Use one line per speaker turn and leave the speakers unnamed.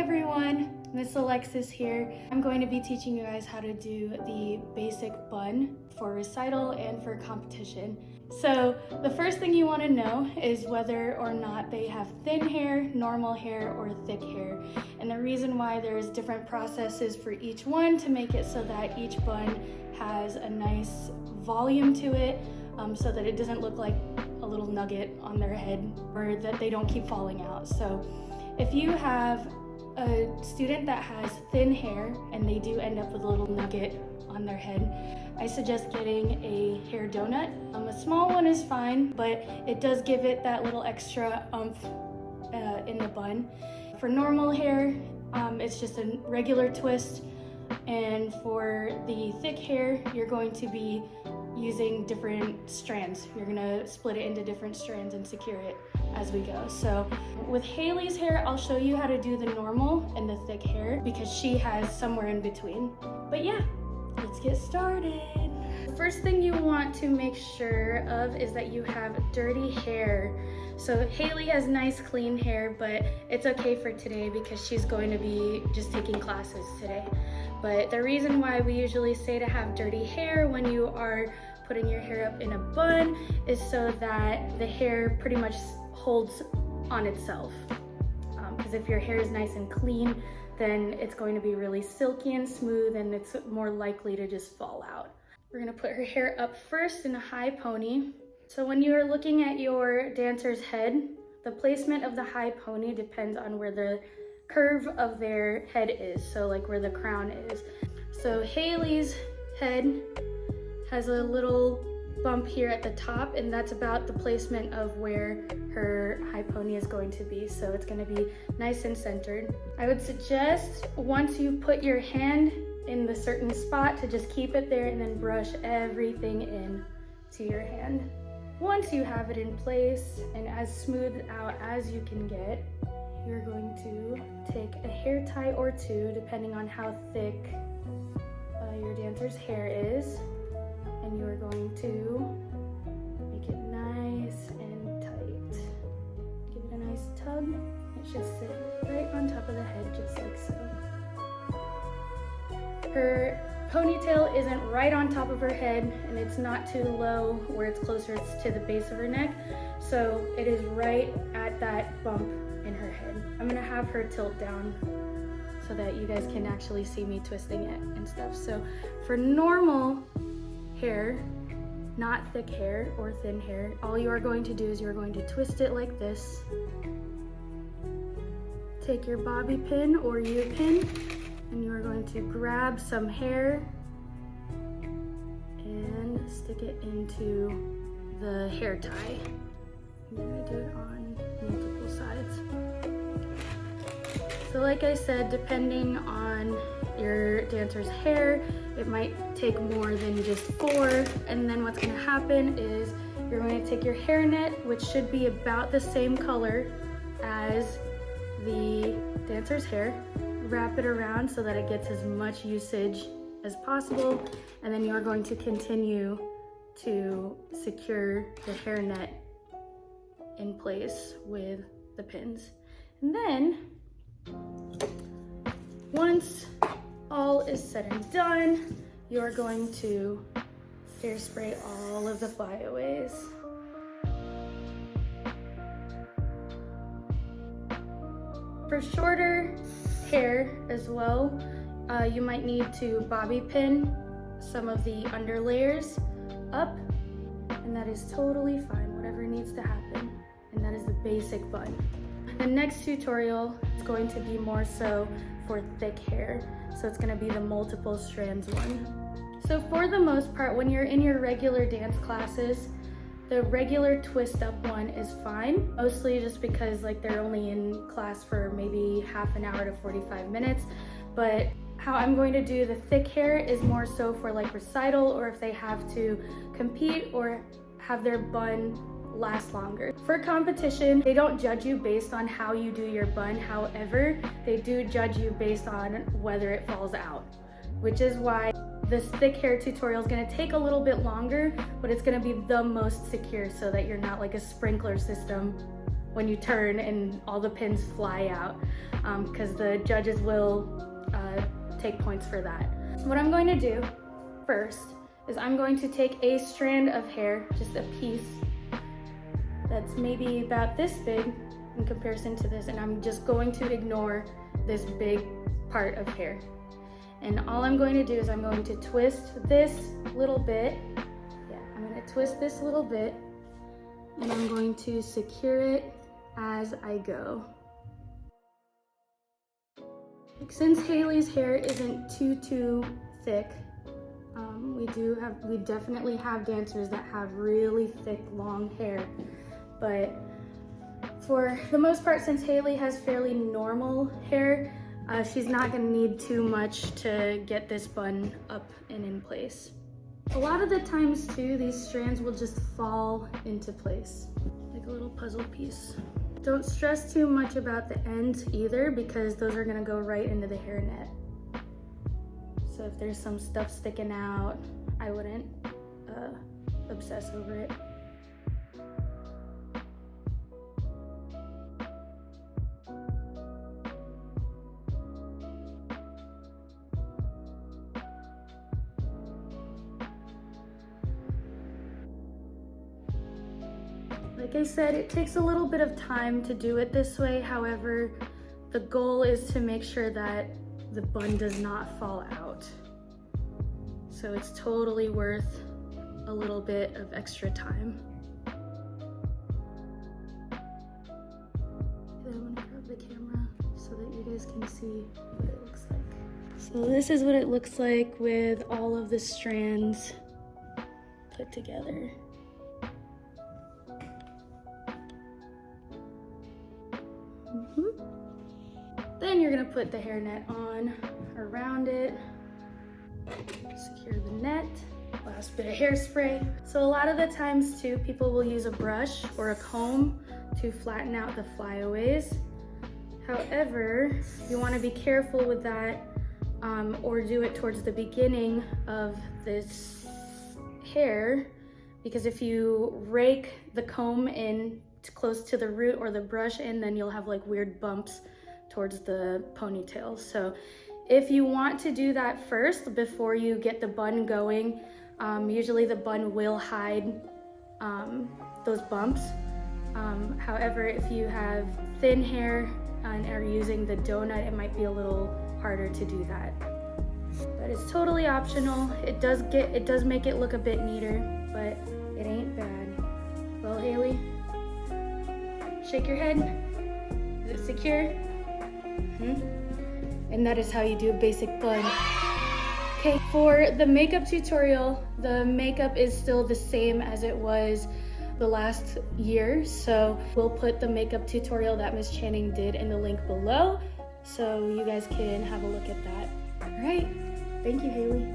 everyone, Miss LXS here. I'm going to be teaching you guys how to do the basic bun for recital and for competition. So the first thing you want to know is whether or not they have thin hair, normal hair, or thick hair. And the reason why there's different processes for each one to make it so that each bun has a nice volume to it, so that it doesn't look like a little nugget on their head or that they don't keep falling out. So if you have a student that has thin hair and they do end up with a little nugget on their head, I suggest getting a hair donut. A small one is fine, but it does give it that little extra oomph in the bun. For normal hair, it's just a regular twist. And for the thick hair, you're going to be using different strands. You're gonna split it into different strands and secure it as we go. So with Haley's hair, I'll show you how to do the normal and the thick hair because she has somewhere in between. But yeah, let's get started. The first thing you want to make sure of is that you have dirty hair. So Haley has nice clean hair, but it's okay for today because she's going to be just taking classes today. But the reason why we usually say to have dirty hair when you are putting your hair up in a bun is so that the hair pretty much holds on itself. Because if your hair is nice and clean, then it's going to be really silky and smooth and it's more likely to just fall out. We're gonna put her hair up first in a high pony. So when you are looking at your dancer's head, the placement of the high pony depends on where the curve of their head is, so like where the crown is. So Haley's head has a little bump here at the top, and that's about the placement of where her high pony is going to be. So it's going to be nice and centered. I would suggest once you put your hand in the certain spot to just keep it there and then brush everything in to your hand. Once you have it in place and as smooth out as you can get, you're going to take a hair tie or two, depending on how thick your dancer's hair is, and you're going to make it nice and tight. Give it a nice tug. It should sit right on top of the head, just like so. Her ponytail isn't right on top of her head, and it's not too low where it's closer to the base of her neck, so it is right at that bump in her head. I'm gonna have her tilt down so that you guys can actually see me twisting it and stuff. So for normal hair, not thick hair or thin hair, all you are going to do is you're going to twist it like this. Take your bobby pin or U-pin, and you are going to grab some hair and stick it into the hair tie. I'm gonna do it on multiple sides. So like I said, depending on your dancer's hair, it might take more than just 4. And then what's gonna happen is you're going to take your hairnet, which should be about the same color as the dancer's hair, wrap it around so that it gets as much usage as possible, and then you're going to continue to secure the hairnet in place with the pins. And then once all is said and done, you're going to hairspray all of the flyaways. For shorter hair as well, you might need to bobby pin some of the under layers up, and that is totally fine, whatever needs to happen. And that is the basic bun. The next tutorial is going to be more so for thick hair, so it's going to be the multiple strands one. So for the most part, when you're in your regular dance classes, the regular twist up one is fine, mostly just because like they're only in class for maybe half an hour to 45 minutes. But how I'm going to do the thick hair is more so for like recital, or if they have to compete or have their bun last longer. For competition, they don't judge you based on how you do your bun. However, they do judge you based on whether it falls out, which is why this thick hair tutorial is going to take a little bit longer, but it's going to be the most secure so that you're not like a sprinkler system when you turn and all the pins fly out, because the judges will take points for that. What I'm going to do first is I'm going to take a strand of hair, just a piece that's maybe about this big in comparison to this, and I'm just going to ignore this big part of hair. And all I'm going to do is I'm going to twist this little bit. Yeah, I'm going to twist this little bit, and I'm going to secure it as I go. Since Haley's hair isn't too thick, we definitely have dancers that have really thick, long hair, but for the most part, since Haley has fairly normal hair, she's not gonna need too much to get this bun up and in place. A lot of the times too, these strands will just fall into place, like a little puzzle piece. Don't stress too much about the ends either, because those are gonna go right into the hairnet. So if there's some stuff sticking out, I wouldn't obsess over it. Like I said, it takes a little bit of time to do it this way. However, the goal is to make sure that the bun does not fall out. So it's totally worth a little bit of extra time. I'm gonna grab the camera so that you guys can see what it looks like. So this is what it looks like with all of the strands put together. Then you're gonna put the hairnet on around it, secure the net, last bit of hairspray. So a lot of the times too, people will use a brush or a comb to flatten out the flyaways. However, you wanna be careful with that, or do it towards the beginning of this hair, because if you rake the comb in close to the root or the brush in, then you'll have like weird bumps towards the ponytail. So if you want to do that first before you get the bun going, usually the bun will hide those bumps. However, if you have thin hair and are using the donut, it might be a little harder to do that. But it's totally optional. It does make it look a bit neater, but it ain't bad. Well, Haley, shake your head. Is it secure? And that is how you do a basic bun. Okay, for the makeup tutorial, the makeup is still the same as it was the last year. So we'll put the makeup tutorial that Miss Channing did in the link below, so you guys can have a look at that. All right, thank you, Haley.